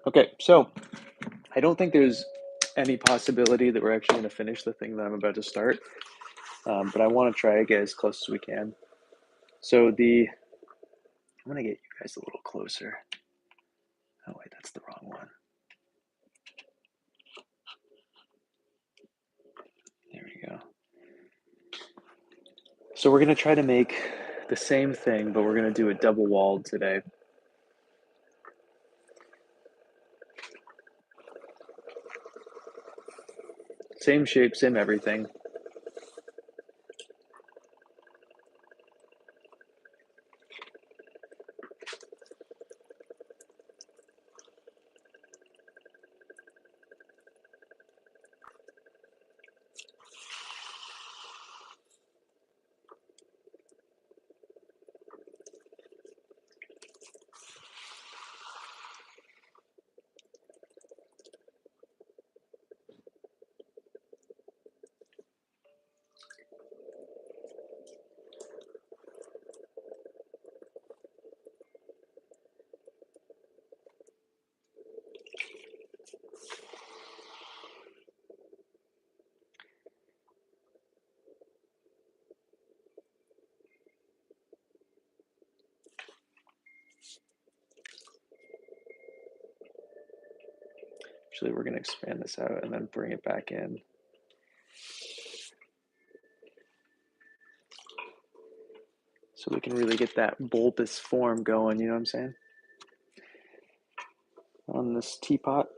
Okay, so I don't think there's any possibility that we're actually going to finish the thing that I'm about to start, but I want to try to get as close as we can. So I'm going to get you guys a little closer. Oh wait, that's the wrong one. There we go. So we're going to try to make the same thing, but we're going to do it double walled today. Same shape, same everything. Actually, we're going to expand this out and then bring it back in. So we can really get that bulbous form going, you know what I'm saying? On this teapot.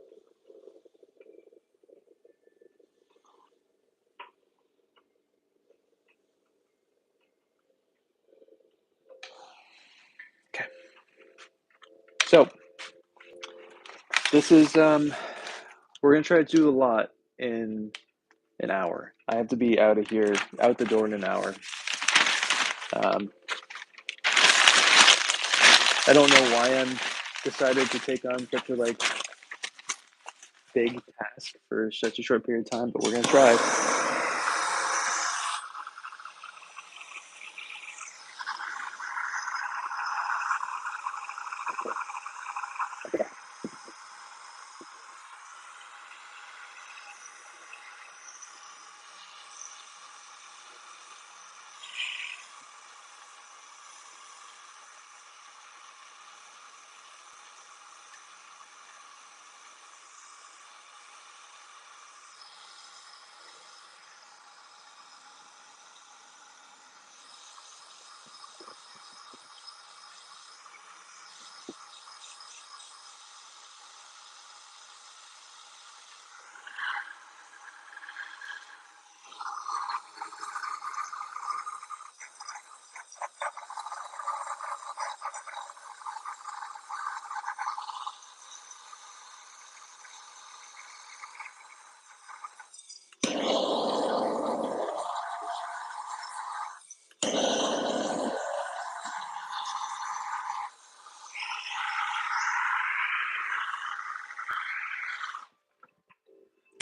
Okay. So this is, we're going to try to do a lot in an hour. I have to be out of here, out the door in an hour. I don't know why I'm decided to take on such a big task for such a short period of time, but we're gonna try.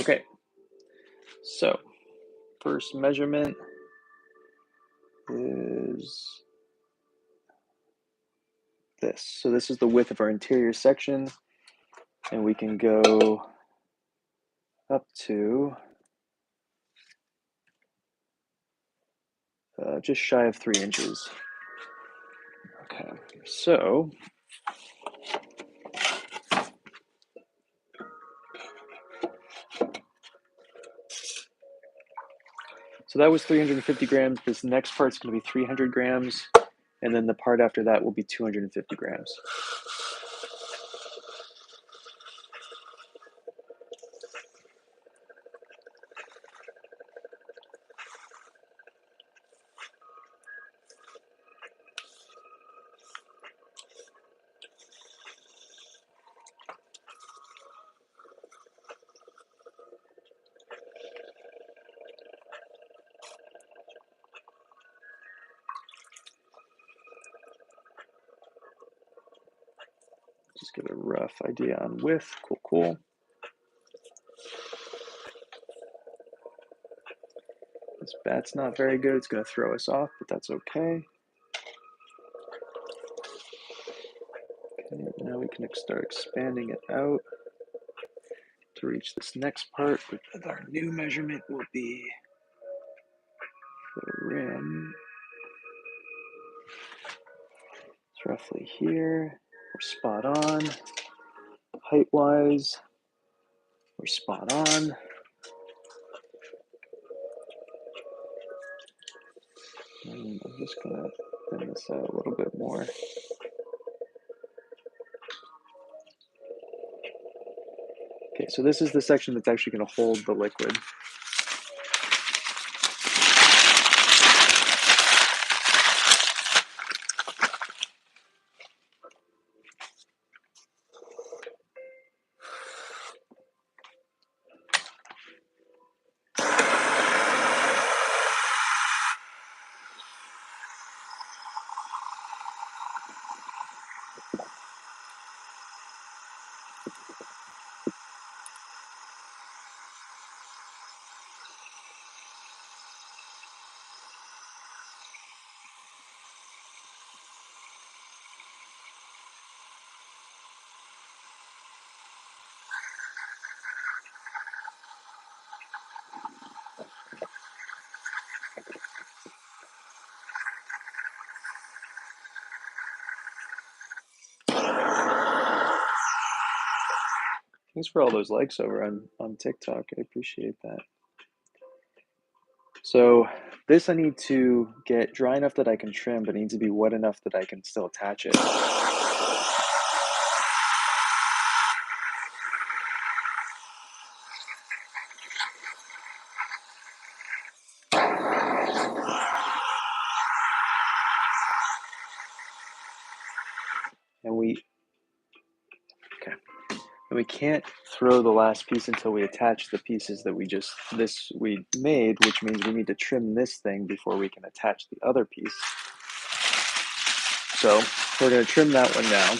Okay, so first measurement is this. So this is the width of our interior section, and we can go up to just shy of 3 inches. Okay, so that was 350 grams. This next part's going to be 300 grams, and then the part after that will be 250 grams. Just get a rough idea on width. Cool. This bat's not very good. It's going to throw us off, but that's okay. Okay, now we can start expanding it out to reach this next part. With our new measurement will be the rim. It's roughly here. We're spot on. Height-wise, we're spot on. And I'm just gonna thin this out a little bit more. Okay, so this is the section that's actually going to hold the liquid. Thanks for all those likes over on TikTok. I appreciate that. So this I need to get dry enough that I can trim, but it needs to be wet enough that I can still attach it. And we can't throw the last piece until we attach the pieces that we made, which means we need to trim this thing before we can attach the other piece. So we're going to trim that one now.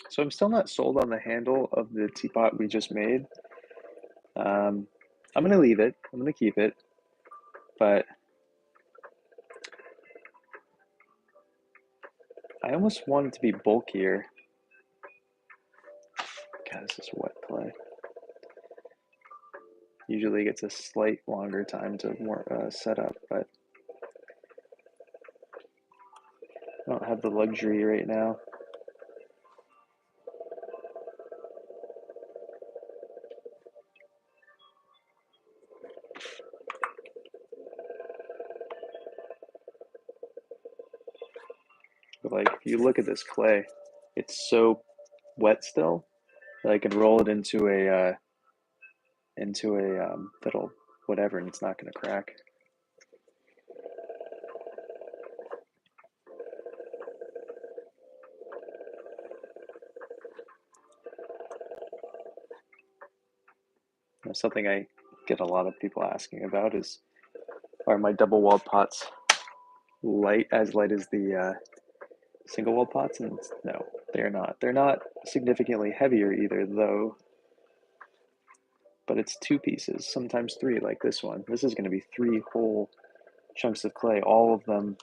So I'm still not sold on the handle of the teapot we just made. I'm going to leave it. I'm going to keep it. But I almost want it to be bulkier. God, this is wet clay. Usually it gets a slight longer time to set up, but I don't have the luxury right now. But like, if you look at this clay, it's so wet still that I can roll it into a little whatever, and it's not going to crack. You know, something I get a lot of people asking about is, are my double walled pots light as the single walled pots? And no, they're not. They're not significantly heavier either, though. But it's two pieces, sometimes three, like this one. This is going to be 3 whole chunks of clay, all of them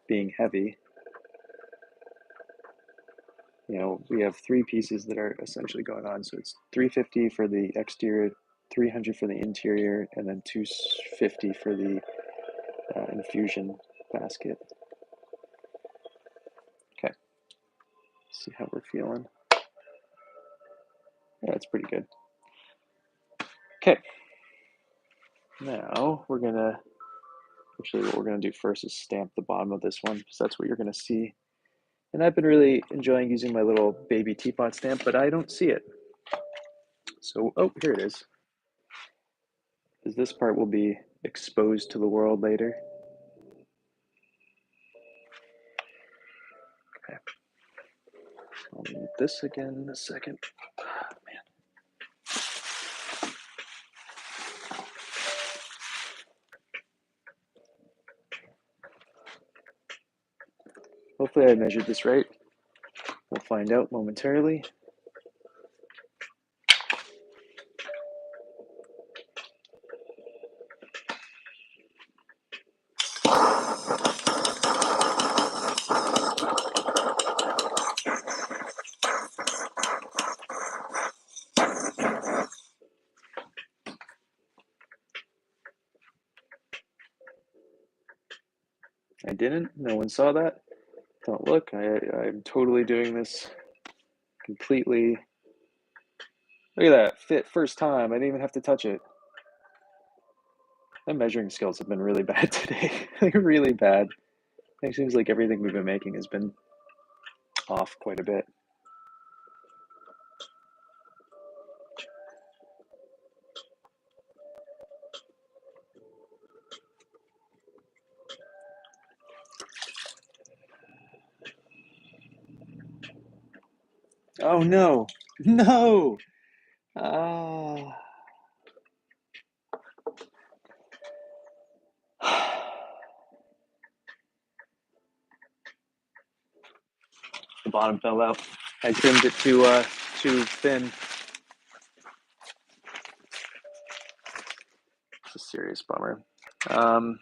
being heavy. You know, we have 3 pieces that are essentially going on. So it's 350 for the exterior, 300 for the interior, and then 250 for the infusion basket. Okay. See how we're feeling. Yeah, that's pretty good. Okay. Now we're gonna, actually what we're gonna do first is stamp the bottom of this one, because that's what you're gonna see. And I've been really enjoying using my little baby teapot stamp, but I don't see it. So, oh, here it is. Because this part will be exposed to the world later. Okay. I'll need this again in a second. Oh, man. Hopefully I measured this right. We'll find out momentarily. I didn't. No one saw that. Don't look. I'm totally doing this completely. Look at that. Fit first time. I didn't even have to touch it. My measuring skills have been really bad today. Like really bad. It seems like everything we've been making has been off quite a bit. Oh no. No. Ah. The bottom fell out. I trimmed it too thin. It's a serious bummer. I don't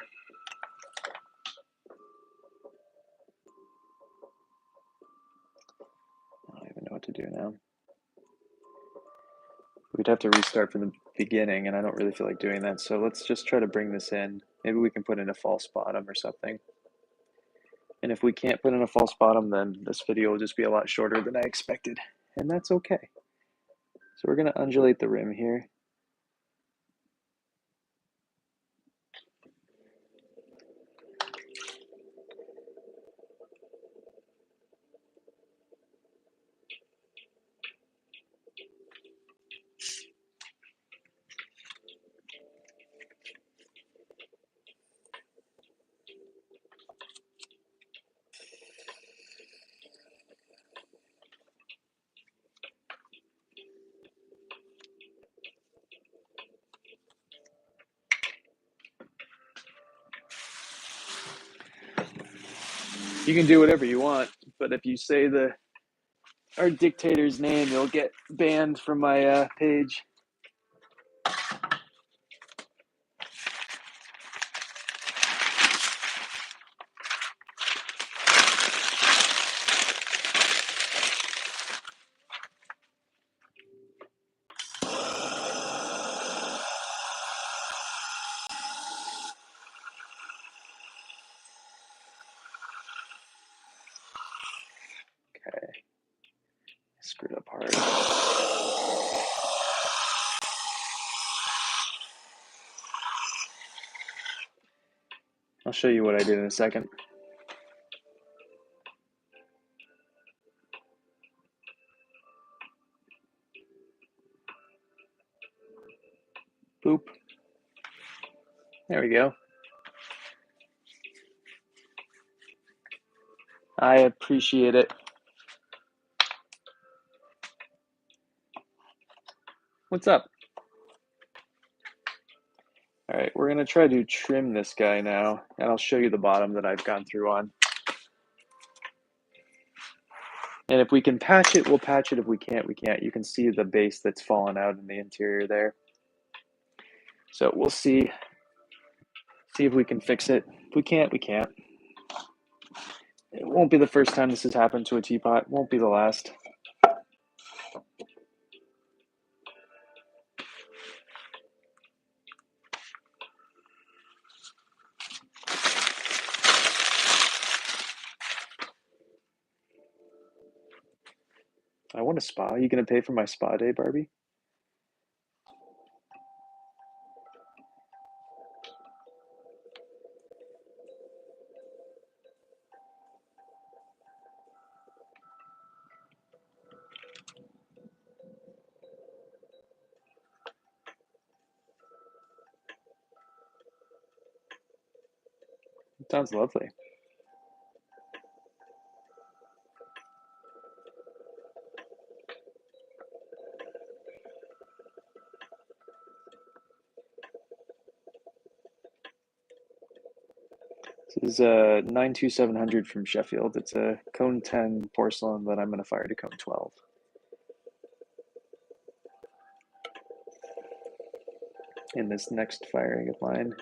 even know what to do now. We'd have to restart from the beginning, and I don't really feel like doing that. So let's just try to bring this in. Maybe we can put in a false bottom or something. And if we can't put in a false bottom, then this video will just be a lot shorter than I expected. And that's okay. So we're going to undulate the rim here. You can do whatever you want, but if you say our dictator's name, you'll get banned from my page. Okay. Screwed up hard. I'll show you what I did in a second. Boop. There we go. I appreciate it. What's up? All right, we're going to try to trim this guy now, and I'll show you the bottom that I've gone through on. And if we can patch it, we'll patch it. If we can't, we can't. You can see the base that's fallen out in the interior there. So we'll see if we can fix it. If we can't, we can't. It won't be the first time this has happened to a teapot. It won't be the last. I want a spa. You gonna pay for my spa day, Barbie? It sounds lovely. This is a 92700 from Sheffield. It's a cone 10 porcelain that I'm going to fire to cone 12. In this next firing of mine.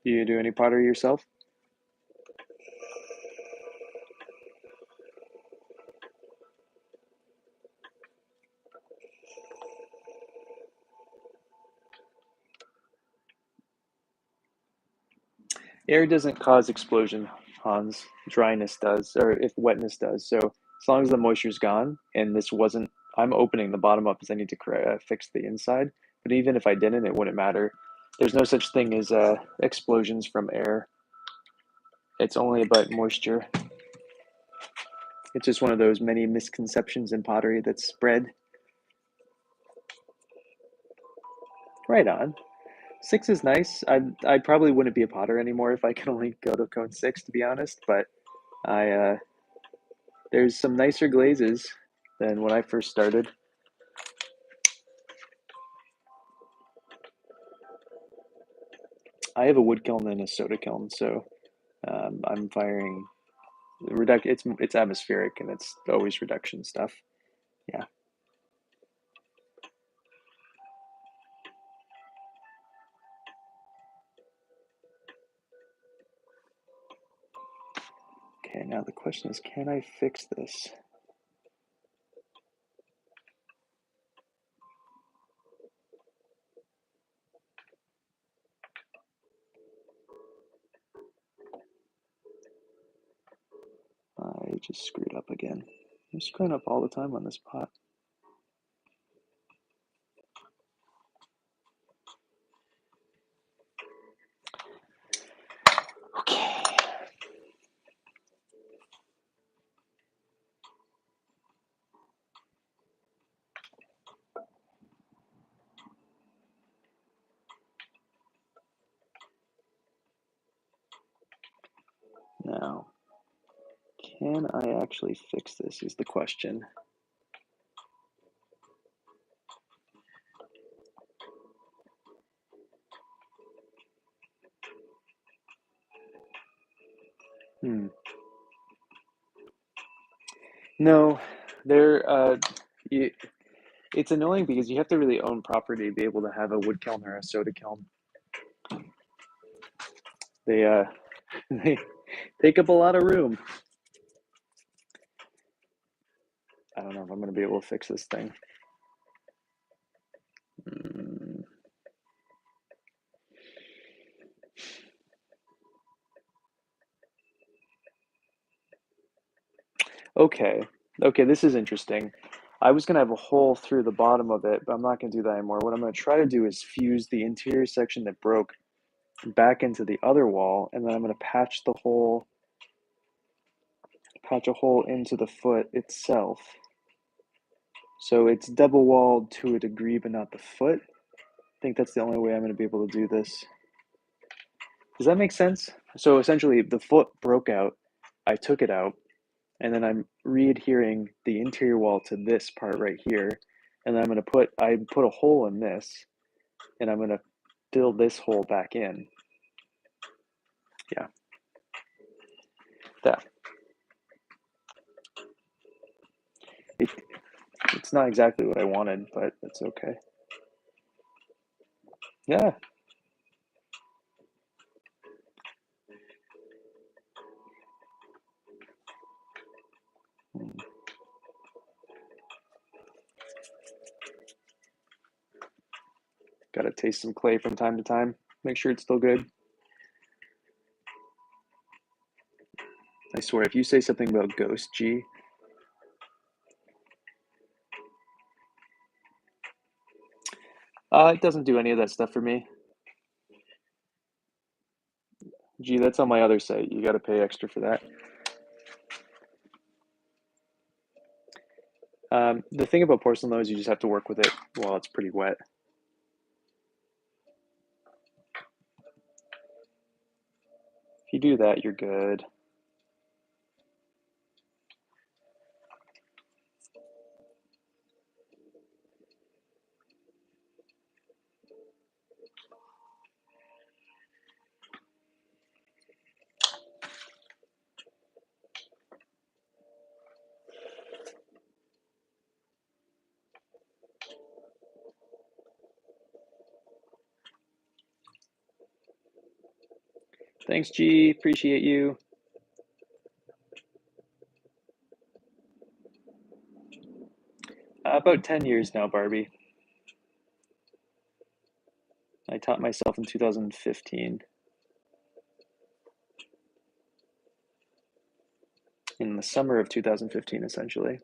Do you do any pottery yourself? Air doesn't cause explosion, Hans. Dryness does, or if wetness does. So as long as the moisture's gone, and this wasn't, I'm opening the bottom up because I need to fix the inside. But even if I didn't, it wouldn't matter. There's no such thing as explosions from air. It's only about moisture. It's just one of those many misconceptions in pottery that's spread. Right on. 6 is nice. I probably wouldn't be a potter anymore if I could only go to cone 6, to be honest. But I there's some nicer glazes than when I first started. I have a wood kiln and a soda kiln, so I'm firing It's atmospheric and it's always reduction stuff. Yeah. Okay, now the question is, can I fix this? I just screwed up again. I'm screwing up all the time on this pot. Okay. Now, can I actually fix this is the question. No, they're it's annoying because you have to really own property to be able to have a wood kiln or a soda kiln. They they take up a lot of room. I don't know if I'm going to be able to fix this thing. Okay, this is interesting. I was going to have a hole through the bottom of it, but I'm not going to do that anymore. What I'm going to try to do is fuse the interior section that broke back into the other wall, and then I'm going to patch a hole into the foot itself. So it's double walled to a degree, but not the foot. I think that's the only way I'm going to be able to do this. Does that make sense? So essentially, the foot broke out. I took it out, and then I'm re-adhering the interior wall to this part right here, and then I'm going to put a hole in this, and I'm going to fill this hole back in. Yeah, that. It's not exactly what I wanted, but it's okay. Yeah. Gotta taste some clay from time to time. Make sure it's still good. I swear, if you say something about Ghost G, it doesn't do any of that stuff for me. G, that's on my other site. You gotta pay extra for that. The thing about porcelain though is you just have to work with it while it's pretty wet. If you do that, you're good. Thanks, G. Appreciate you. About 10 years now, Barbie. I taught myself in 2015. In the summer of 2015, essentially.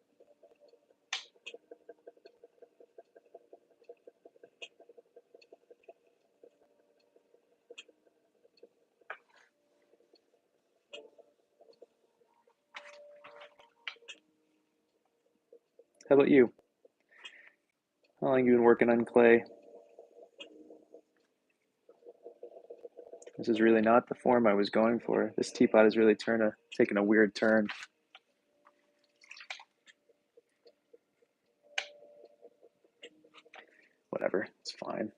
How about you? How long have you been working on clay? This is really not the form I was going for. This teapot is really taking a weird turn. Whatever, it's fine.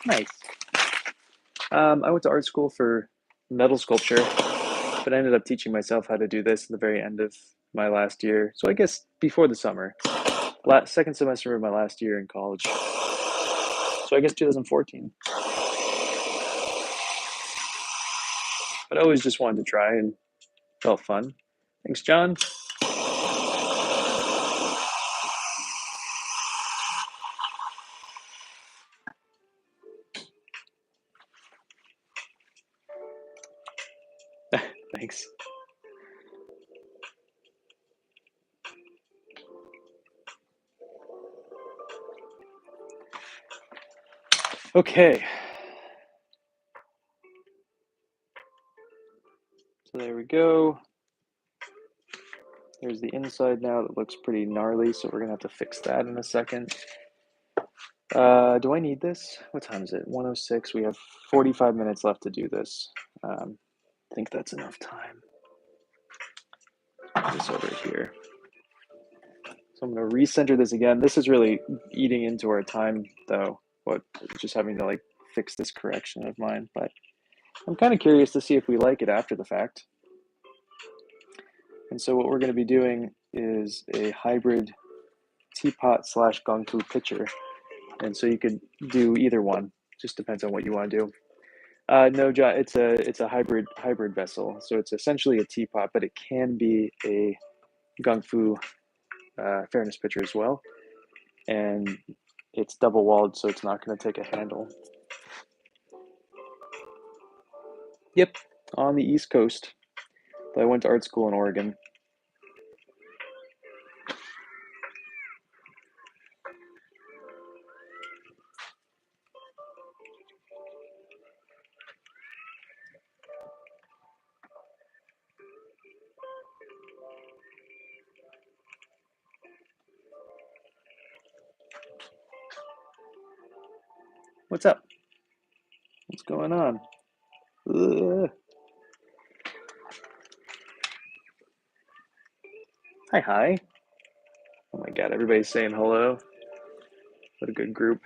Nice. I went to art school for metal sculpture, but I ended up teaching myself how to do this at the very end of my last year. So I guess before the summer, second semester of my last year in college. So I guess 2014. But I always just wanted to try and felt fun. Thanks, John. Thanks. Okay. So there we go. There's the inside now that looks pretty gnarly, so we're gonna have to fix that in a second. Do I need this? What time is it? 1:06. We have 45 minutes left to do this. I think that's enough time. Put this over here. So I'm gonna recenter this again. This is really eating into our time though, but just having to like fix this correction of mine. But I'm kind of curious to see if we like it after the fact. And so what we're gonna be doing is a hybrid teapot / gongfu pitcher. And so you could do either one. Just depends on what you want to do. No, John, it's a hybrid vessel. So it's essentially a teapot, but it can be a gongfu fairness pitcher as well. And it's double walled, so it's not going to take a handle. Yep, on the East Coast. But I went to art school in Oregon. What's up? What's going on? Ugh. Hi. Oh my god, everybody's saying hello. What a good group.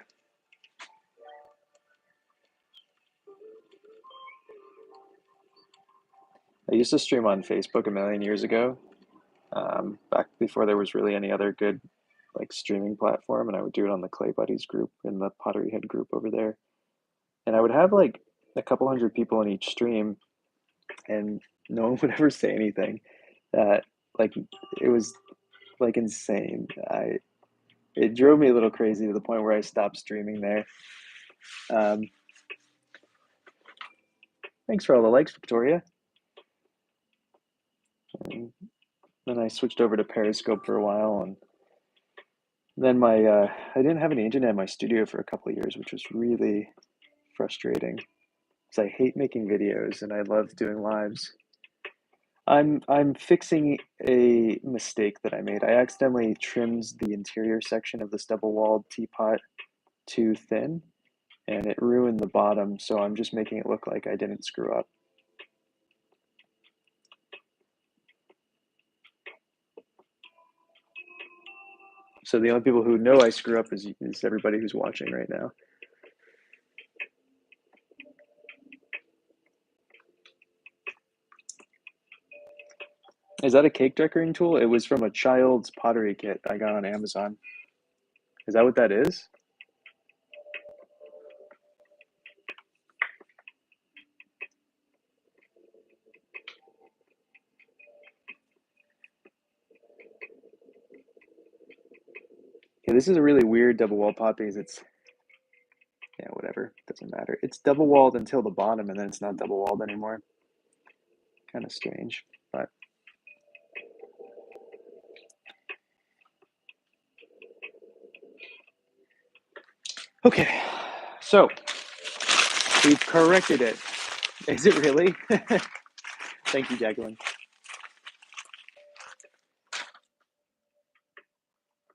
I used to stream on Facebook a million years ago, back before there was really any other good like streaming platform, and I would do it on the Clay Buddies group in the Pottery Head group over there. And I would have like a couple hundred people in each stream, and no one would ever say anything. That like it was like insane. I It drove me a little crazy to the point where I stopped streaming there. Um, Thanks for all the likes, Victoria. And then I switched over to Periscope for a while, and then I didn't have any internet in my studio for a couple of years, which was really frustrating because I hate making videos and I love doing lives. I'm fixing a mistake that I made. I accidentally trimmed the interior section of this double-walled teapot too thin, and it ruined the bottom, so I'm just making it look like I didn't screw up. So the only people who know I screw up is everybody who's watching right now. Is that a cake decorating tool? It was from a child's pottery kit I got on Amazon. Is that what that is? Yeah, this is a really weird double wall pot because it's, yeah, whatever, doesn't matter. It's double walled until the bottom and then it's not double walled anymore. Kind of strange, but. Okay, so we've corrected it. Is it really? Thank you, Jacqueline.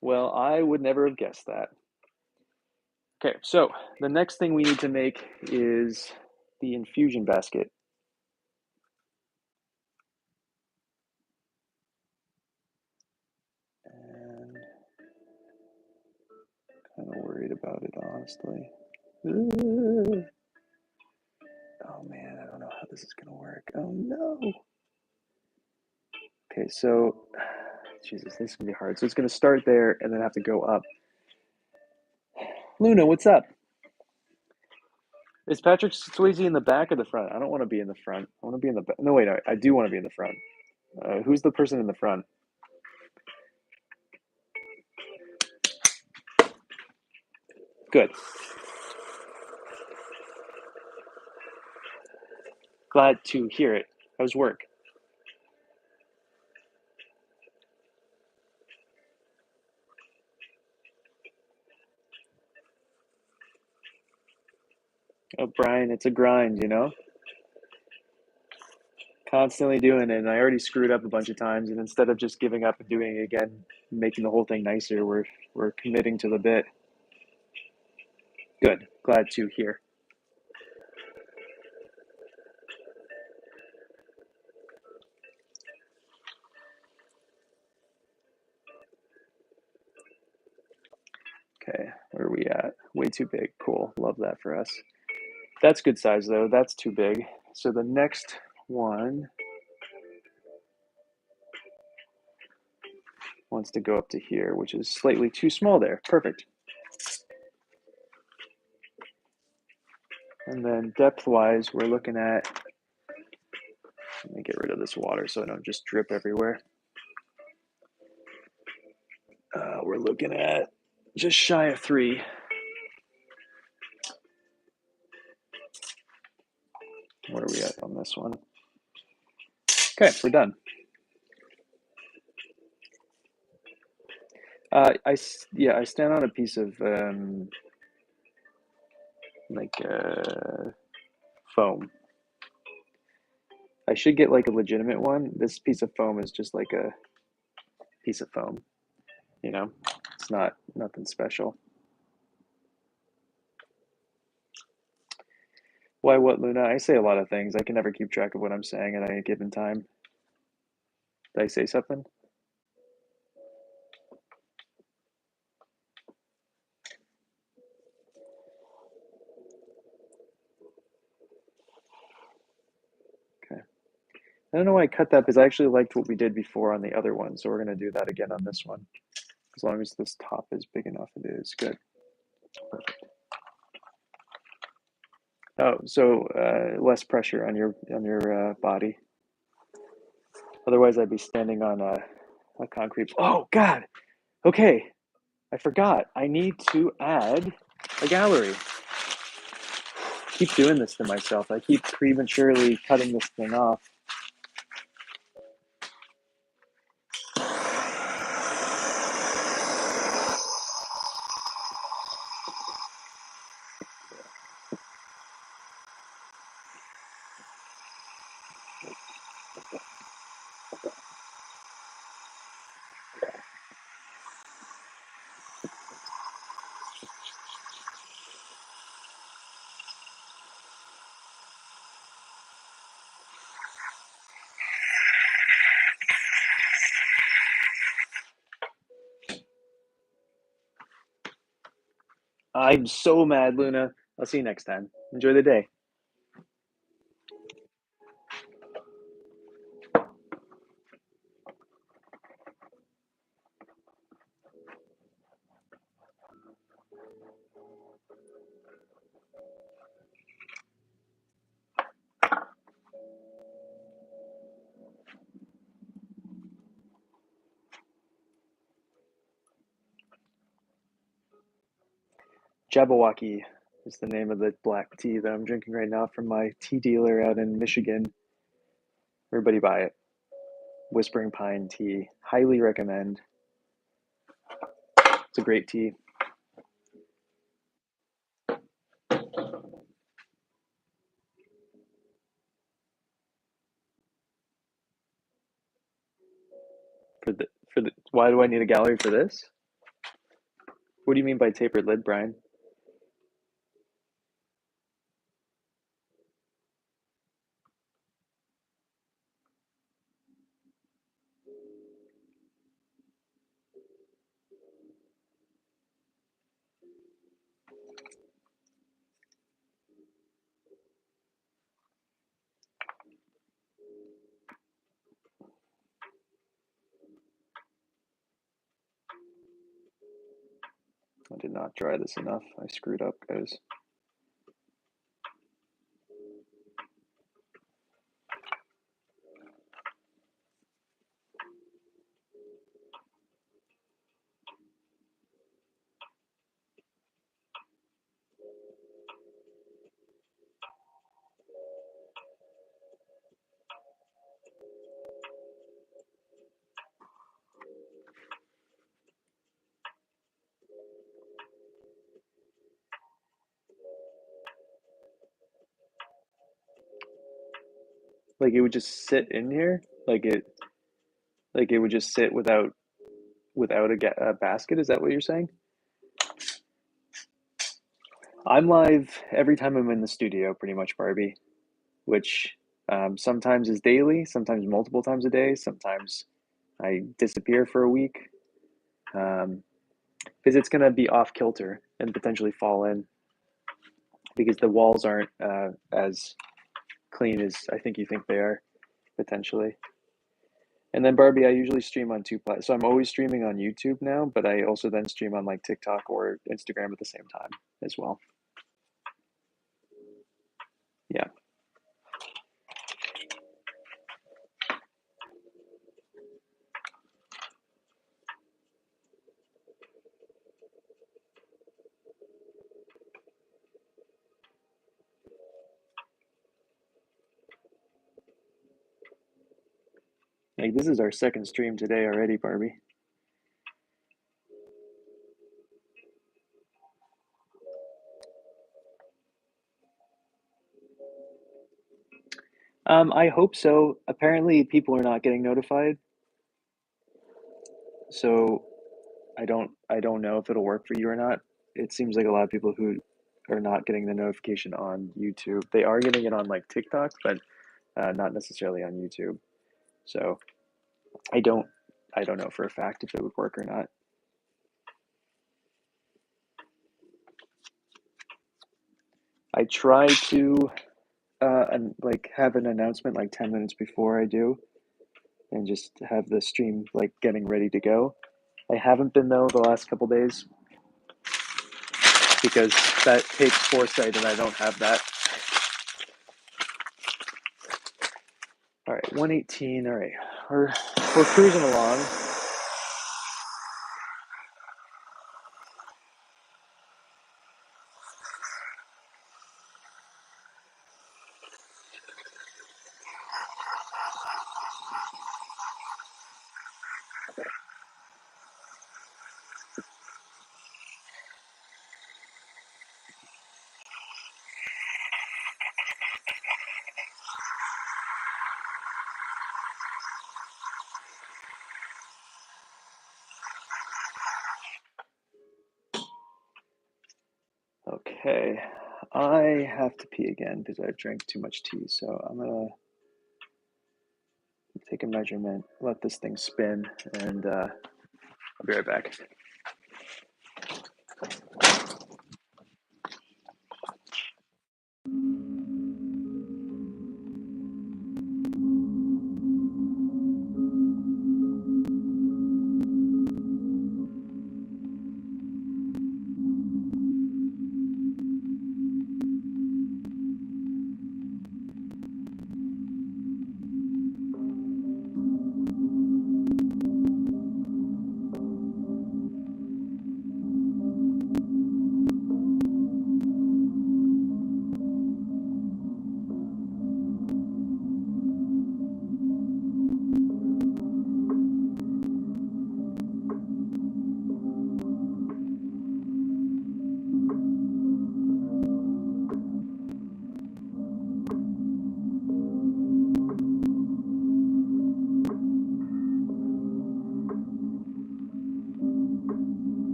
Well, I would never have guessed that. Okay, so the next thing we need to make is the infusion basket. And kind of worried about it, honestly. Oh man, I don't know how this is gonna work. Oh no. Okay, so, Jesus, this is gonna be hard. So it's gonna start there and then have to go up. Luna, what's up? Is Patrick Swayze in the back or the front? I don't want to be in the front. I want to be in the back. No, wait, I do want to be in the front. Who's the person in the front? Good. Glad to hear it. How's work? Oh, Brian, it's a grind, you know? Constantly doing it, and I already screwed up a bunch of times, and instead of just giving up and doing it again, making the whole thing nicer, we're committing to the bit. Good. Glad to hear. Okay, where are we at? Way too big. Cool. Love that for us. That's good size though. That's too big. So the next one wants to go up to here, which is slightly too small there. Perfect. And then depth-wise, we're looking at, let me get rid of this water so I don't just drip everywhere. We're looking at just shy of 3. Where are we at on this one? Okay, we're done. I stand on a piece of like foam. I should get like a legitimate one. This piece of foam is just like a piece of foam. You know, it's not nothing special. Why, what, Luna? I say a lot of things. I can never keep track of what I'm saying at any given time. Did I say something? Okay. don't know why I cut that, because I actually liked what we did before on the other one, so we're going to do that again on this one. As long as this top is big enough, it is good. Perfect. Oh, so less pressure on your body. Otherwise, I'd be standing on a concrete. Oh God. Okay, I forgot. I need to add a gallery. I keep doing this to myself. I keep prematurely cutting this thing off. I'm so mad, Luna. I'll see you next time. Enjoy the day. Jabberwocky is the name of the black tea that I'm drinking right now from my tea dealer out in Michigan. Everybody buy it. Whispering Pine tea. Highly recommend. It's a great tea. For the why do I need a gallery for this? What do you mean by tapered lid, Brian? I did not dry this enough. I screwed up, guys. Like it would just sit in here, like it would just sit without a basket. Is that what you're saying? I'm live every time I'm in the studio, pretty much, Barbie, which sometimes is daily, sometimes multiple times a day, sometimes I disappear for a week, um, because it's going to be off kilter and potentially fall in because the walls aren't as clean as I think you think they are, potentially. And then Barbie, I usually stream on two platforms. So I'm always streaming on YouTube now, but I also then stream on like TikTok or Instagram at the same time as well. Yeah. Like this is our second stream today already, Barbie. I hope so. Apparently people are not getting notified. So I don't know if it'll work for you or not. It seems like a lot of people who are not getting the notification on YouTube. They are getting it on like TikTok, but not necessarily on YouTube. So I don't I don't know for a fact if it would work or not. I try to and like have an announcement like 10 minutes before I do, and just have the stream like getting ready to go. I haven't been though the last couple days because that takes foresight and I don't have that. All right, 118. All right, we're cruising along. Okay, I have to pee again because I drank too much tea. So I'm gonna take a measurement, let this thing spin, and I'll be right back.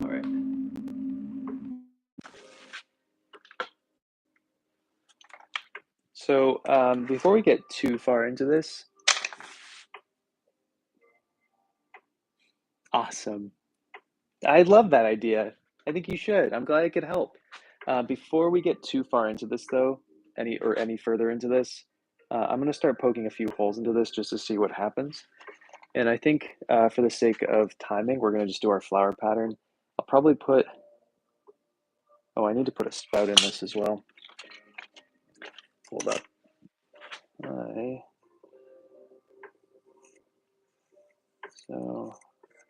All right. So before we get too far into this, awesome. I love that idea. I think you should. I'm glad I could help. Before we get too far into this, though, any further into this, I'm going to start poking a few holes into this just to see what happens. And I think for the sake of timing, we're going to just do our flower pattern. I'll probably put, oh, I need to put a spout in this as well. Hold up. So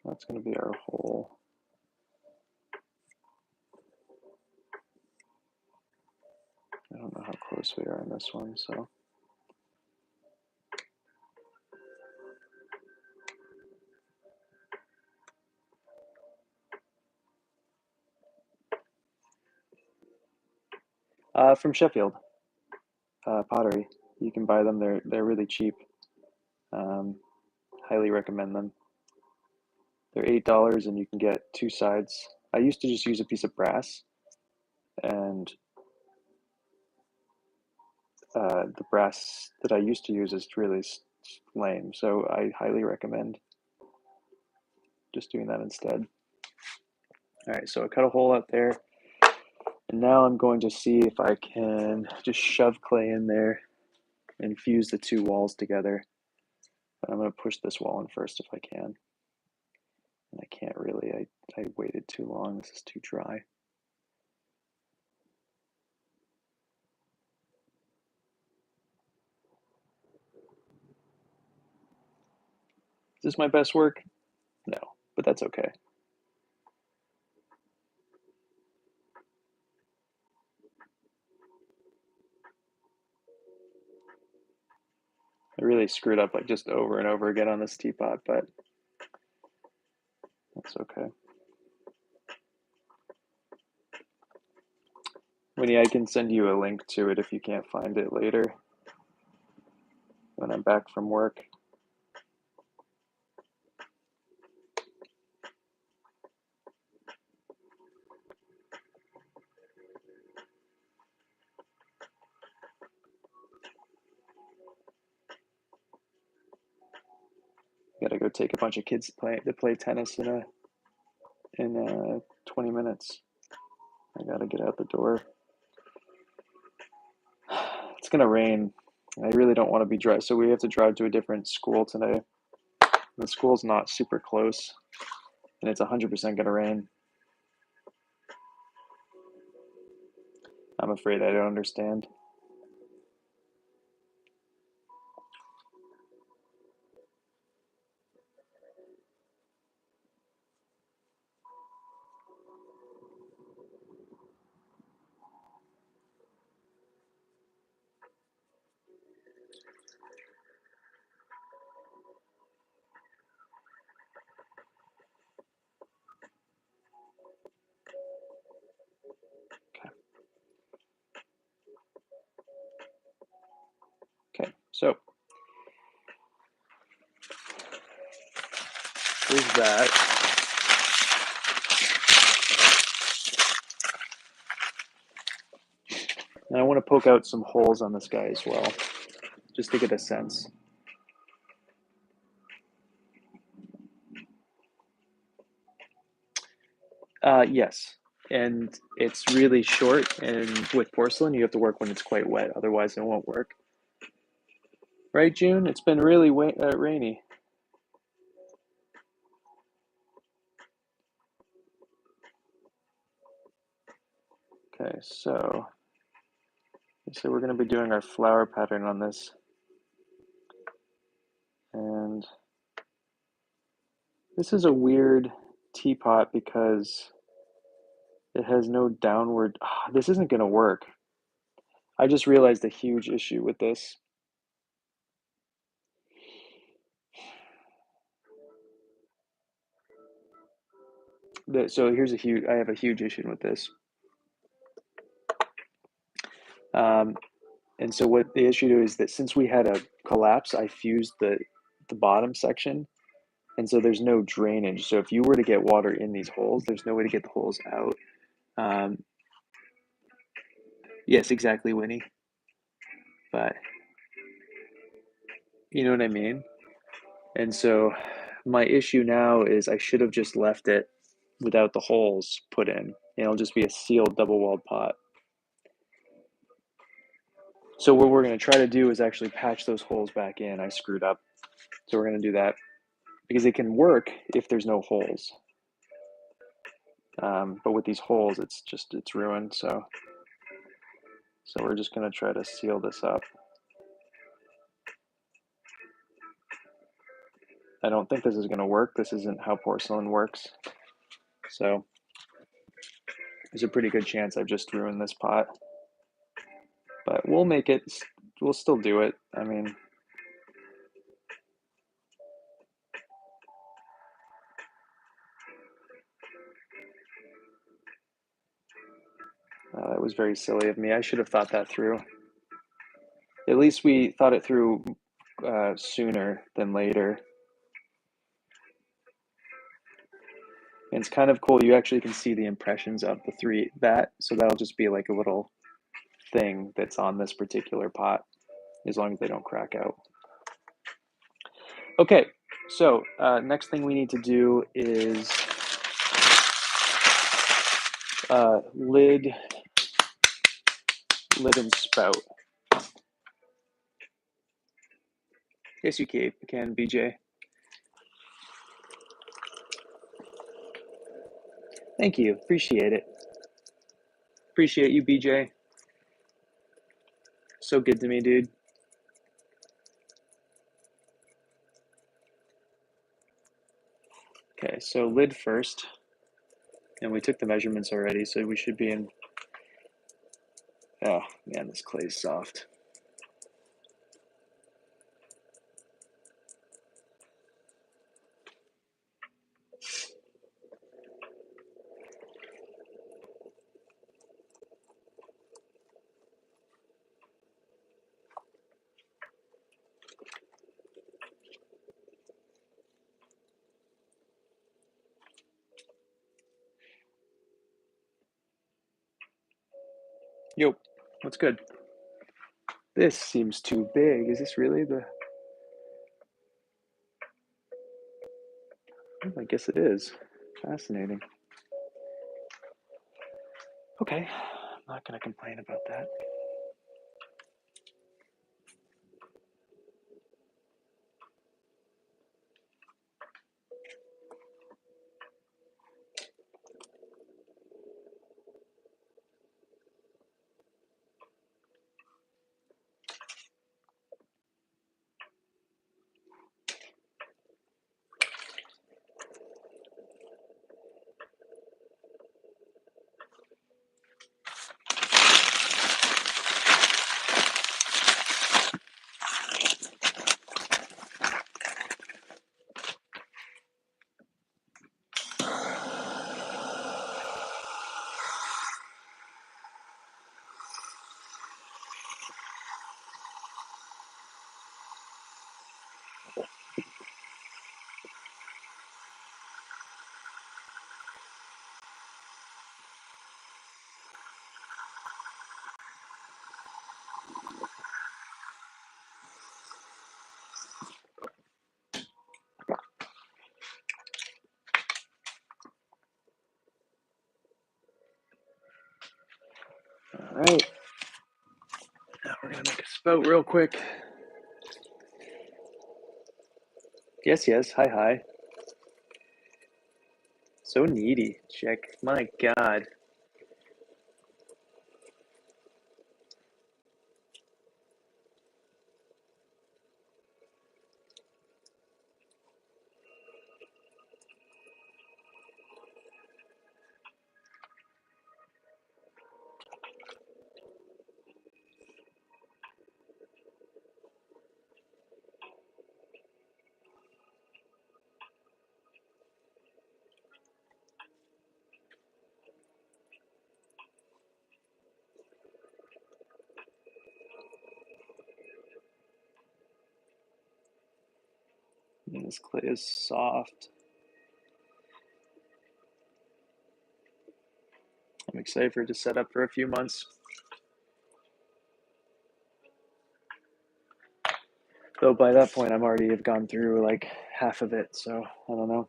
that's going to be our hole. I don't know how close we are on this one, so. From Sheffield Pottery. You can buy them. They're really cheap. Highly recommend them. They're $8 and you can get two sides. I used to just use a piece of brass, and the brass that I used to use is really lame. So I highly recommend just doing that instead. All right, so I cut a hole out there, and now I'm going to see if I can just shove clay in there and fuse the two walls together. But I'm going to push this wall in first if I can. And I can't really, I waited too long. This is too dry. Is this my best work? No, but that's okay. I really screwed up like just over and over again on this teapot, but that's okay. Winnie, I can send you a link to it if you can't find it later when I'm back from work. Gotta go take a bunch of kids to play tennis in 20 minutes. I gotta get out the door. It's gonna rain. I really don't want to be dry, so we have to drive to a different school today. The school's not super close, and it's 100% gonna rain. I'm afraid I don't understand. Okay, so there's that. And I want to poke out some holes on this guy as well, just to get a sense. Yes, and it's really short, and with porcelain, you have to work when it's quite wet, otherwise it won't work. Right, June? It's been really rainy. Okay, so we're going to be doing our flower pattern on this. And this is a weird teapot because it has no downward. This isn't going to work. I just realized a huge issue with this. So here's I have a huge issue with this. And so what the issue is that since we had a collapse, I fused the bottom section, and so there's no drainage. So if you were to get water in these holes, there's no way to get the holes out. Um, yes, exactly, Winnie. But you know what I mean? And so my issue now is I should have just left it without the holes put in. It'll just be a sealed double-walled pot. So what we're going to try to do is actually patch those holes back in. I screwed up. So we're going to do that because it can work if there's no holes. But with these holes, it's ruined. So we're just going to try to seal this up. I don't think this is going to work. This isn't how porcelain works. So there's a pretty good chance I've just ruined this pot. But we'll make it. We'll still do it. I mean, that was very silly of me. I should have thought that through. At least we thought it through sooner than later. And it's kind of cool. You actually can see the impressions of that. So that'll just be like a little thing that's on this particular pot, as long as they don't crack out. Okay, so next thing we need to do is lid and spout. Yes, you can, BJ. Thank you. Appreciate it. Appreciate you, BJ. So good to me, dude. Okay, so lid first. And we took the measurements already, so we should be in. Oh, man, this clay is soft. Yo, what's good? This seems too big. Is this really the... I guess it is. Fascinating. Okay, I'm not going to complain about that. All right. Now we're going to make a spout real quick. Yes, yes. Hi, hi. So needy. Check. My God. And this clay is soft. I'm excited for it to set up for a few months. Though by that point, I'm already have gone through like half of it, so I don't know.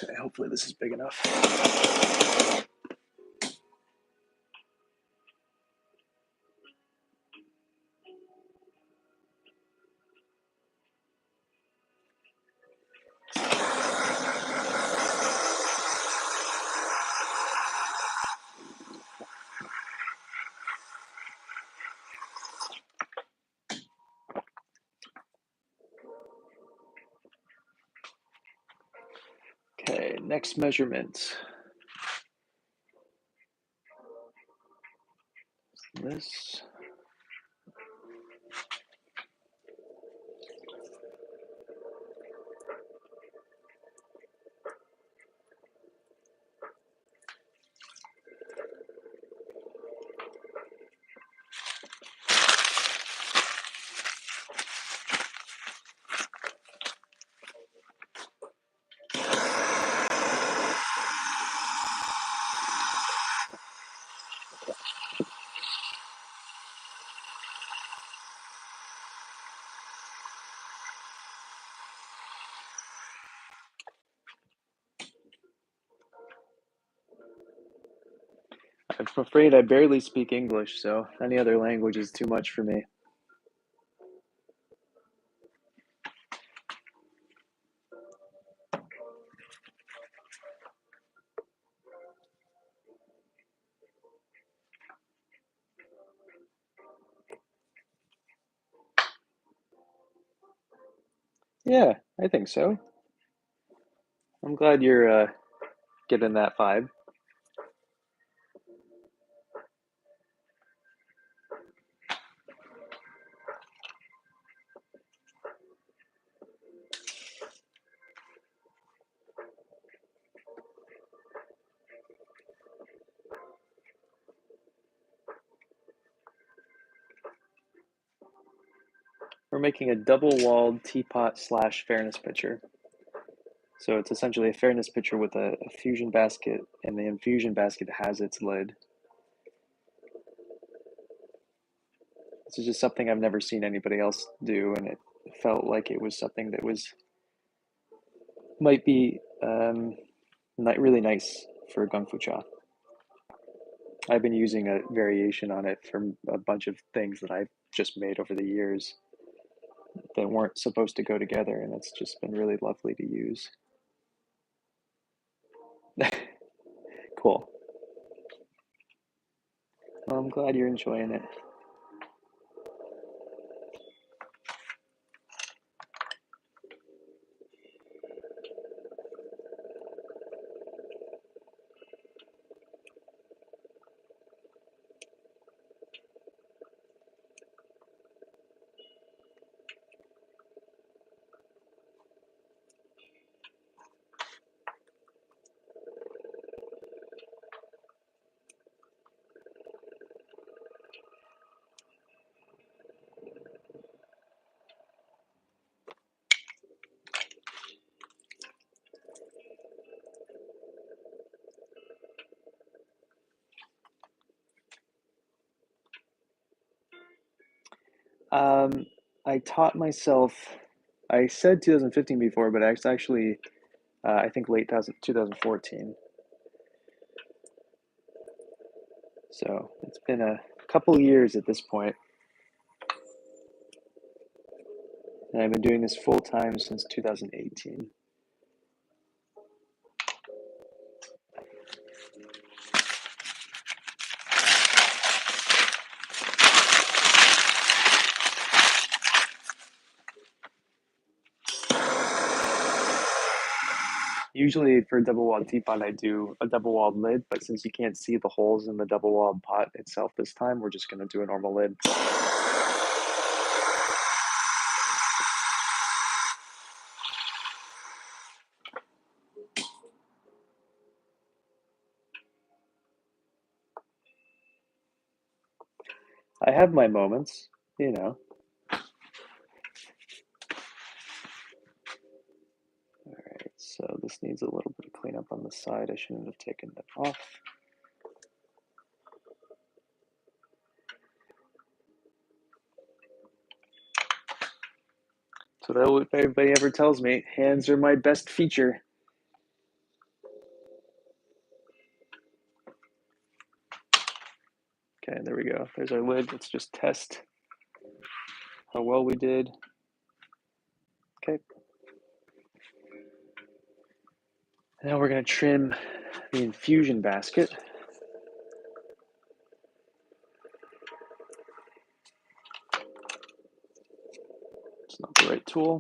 Okay, hopefully this is big enough. Okay, next measurement. This. I'm afraid I barely speak English, so any other language is too much for me. Yeah, I think so. I'm glad you're getting that vibe. We're making a double-walled teapot slash fairness pitcher. So it's essentially a fairness pitcher with a fusion basket, and the infusion basket has its lid. This is just something I've never seen anybody else do, and it felt like it was something that might be really nice for Gung Fu Cha. I've been using a variation on it for a bunch of things that I've just made over the years that weren't supposed to go together, and it's just been really lovely to use. Cool. Well, I'm glad you're enjoying it. I taught myself, I said 2015 before, but it's actually, I think late 2014. So it's been a couple years at this point. And I've been doing this full time since 2018. Usually for a double-walled teapot, I do a double-walled lid, but since you can't see the holes in the double-walled pot itself this time, we're just going to do a normal lid. I have my moments, you know. All right, so this needs a little bit of cleanup on the side. I shouldn't have taken that off. So that if everybody ever tells me, hands are my best feature. Okay, there we go. There's our lid. Let's just test how well we did. Okay. Now we're going to trim the infusion basket. It's not the right tool.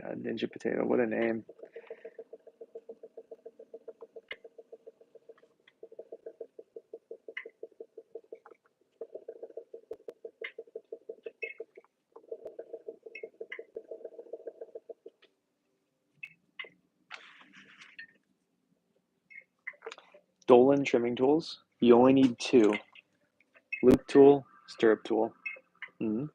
God, Ninja Potato, what a name. Dolan trimming tools. You only need two. Loop tool, stirrup tool. Mm-hmm.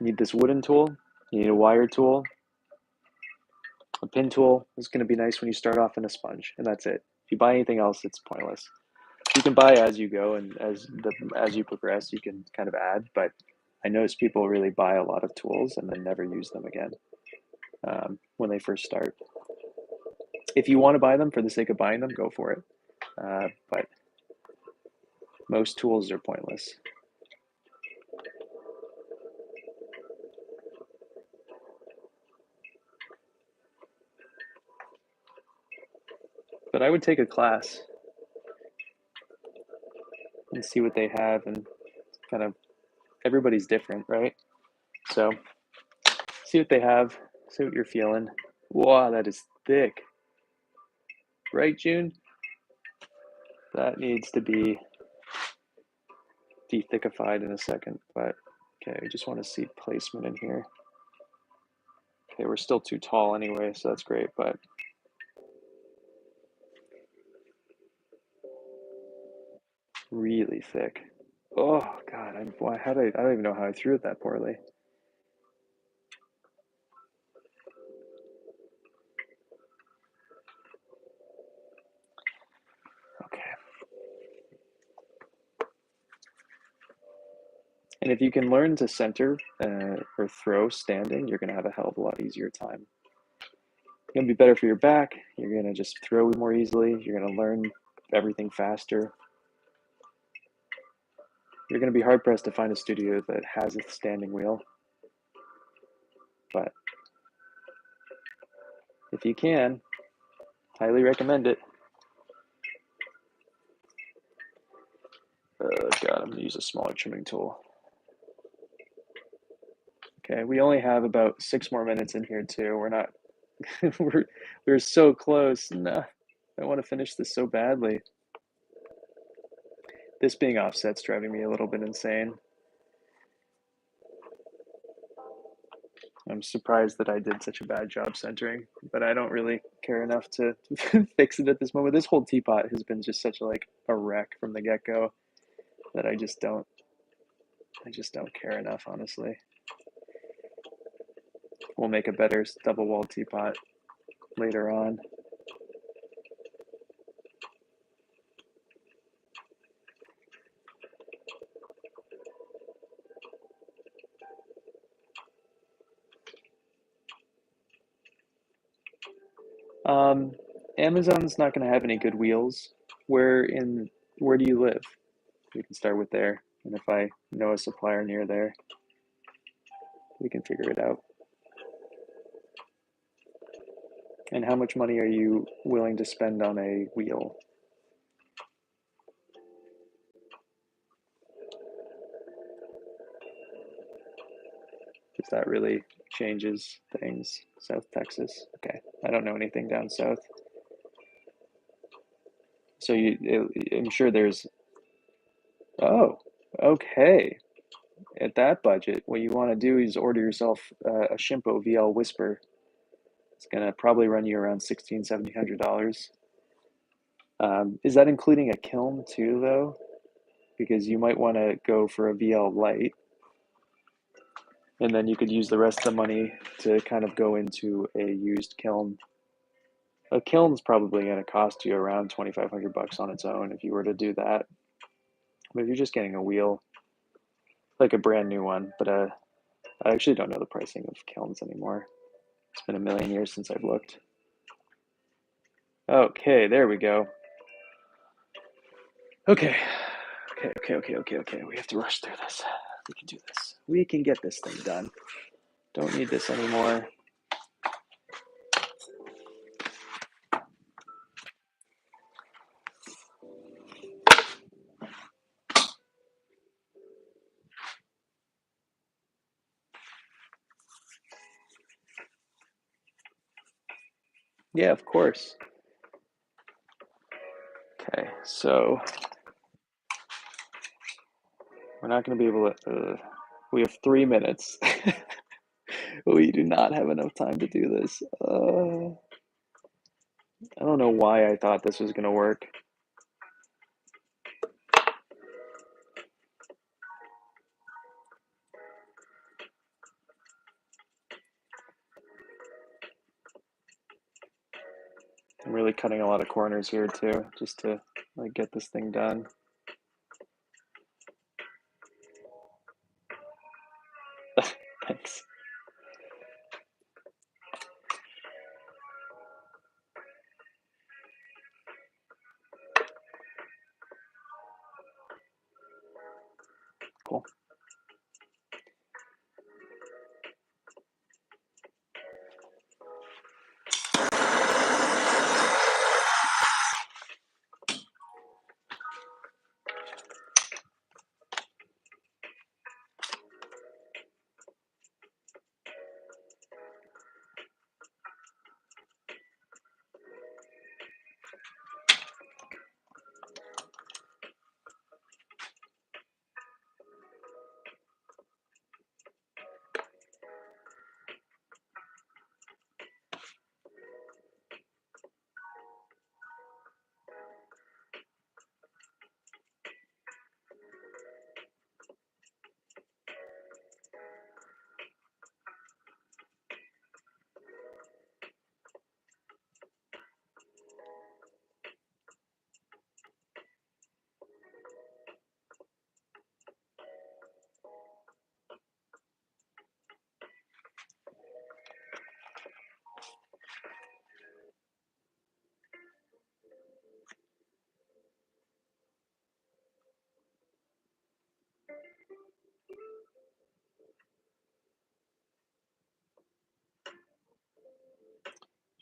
You need this wooden tool. You need a wire tool. A pin tool is going to be nice when you start off in a sponge, and that's it. If you buy anything else, it's pointless. You can buy as you go, and as you progress, you can kind of add. But I notice people really buy a lot of tools and then never use them again when they first start. If you want to buy them for the sake of buying them, go for it. But most tools are pointless. But I would take a class and see what they have, and kind of everybody's different, right? So see what they have, see what you're feeling. Wow, that is thick. Right, June? That needs to be de-thickified in a second, but okay, I just want to see placement in here. Okay, we're still too tall anyway, so that's great, but really thick. Oh God, I don't even know how I threw it that poorly. Okay. And if you can learn to center or throw standing, you're going to have a hell of a lot easier time. It's going to be better for your back. You're going to just throw more easily. You're going to learn everything faster. You're going to be hard pressed to find a studio that has a standing wheel. But if you can, highly recommend it. Oh God, I'm going to use a smaller trimming tool. Okay, we only have about 6 more minutes in here too. We're not, we're so close. No, I want to finish this so badly. This being offset's driving me a little bit insane. I'm surprised that I did such a bad job centering, but I don't really care enough to fix it at this moment. This whole teapot has been just such a wreck from the get-go that I just don't care enough, honestly. We'll make a better double-walled teapot later on. Amazon's not going to have any good wheels. Where do you live? We can start with there, and if I know a supplier near there, we can figure it out. And how much money are you willing to spend on a wheel? Because that really changes things. South Texas. Okay, I don't know anything down south. So I'm sure there's. Oh, okay. At that budget, what you want to do is order yourself a Shimpo VL Whisper. It's gonna probably run you around $1,600-$1,700. Is that including a kiln too, though? Because you might want to go for a VL Lite, and then you could use the rest of the money to kind of go into a used kiln. A kiln's probably going to cost you around $2,500 on its own if you were to do that. But if you're just getting a wheel, like a brand new one, but I actually don't know the pricing of kilns anymore. It's been a million years since I've looked. Okay, there we go. Okay. We have to rush through this. We can do this. We can get this thing done. Don't need this anymore. Yeah, of course. Okay, so we're not going to be able to. We have 3 minutes. We do not have enough time to do this. I don't know why I thought this was going to work. I'm really cutting a lot of corners here too, just to like get this thing done. Thanks. Cool.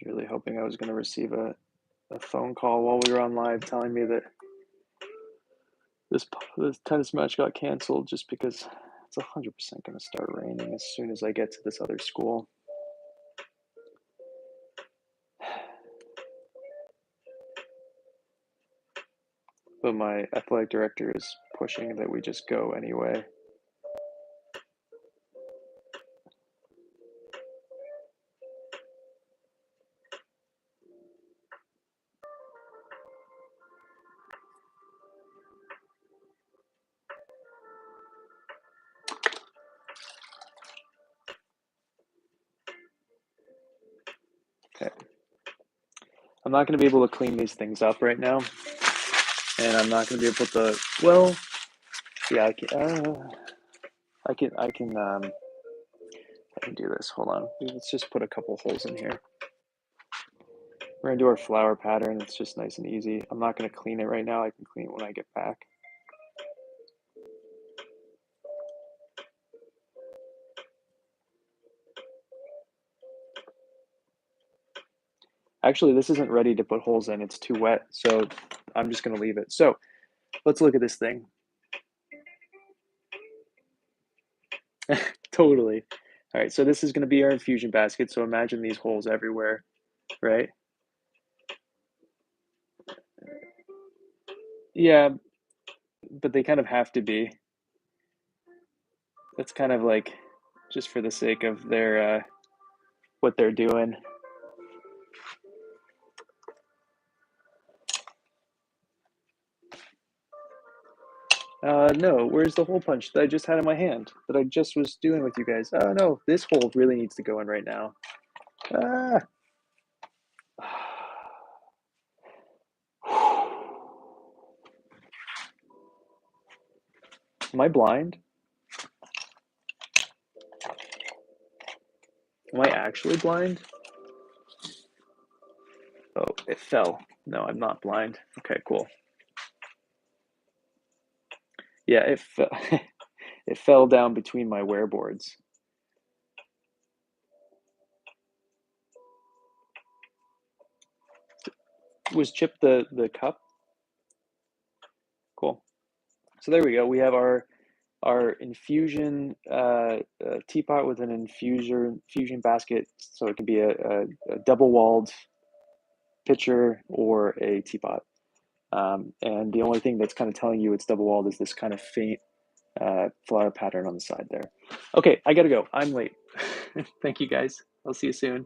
really hoping I was going to receive a phone call while we were on live telling me that this tennis match got canceled just because it's 100% going to start raining as soon as I get to this other school. But my athletic director is pushing that we just go anyway. Okay. I'm not going to be able to clean these things up right now. And I'm not going to be able to, well, yeah, I can do this. Hold on. Let's just put a couple holes in here. We're going to do our flower pattern. It's just nice and easy. I'm not going to clean it right now. I can clean it when I get back. Actually, this isn't ready to put holes in. It's too wet, so I'm just going to leave it. So let's look at this thing. Totally. All right, so this is going to be our infusion basket. So imagine these holes everywhere, right? Yeah, but they kind of have to be. That's kind of like just for the sake of their what they're doing. No, where's the hole punch that I just had in my hand that I just was doing with you guys? Oh no, this hole really needs to go in right now. Ah. Am I blind? Am I actually blind? Oh, it fell. No, I'm not blind. Okay, cool. Yeah, it fell down between my wear boards. Was Chip the cup? Cool. So there we go. We have our infusion teapot with an infusion basket. So it can be a double-walled pitcher or a teapot. And the only thing that's kind of telling you it's double-walled is this kind of faint flower pattern on the side there. Okay, I gotta go. I'm late. Thank you guys. I'll see you soon.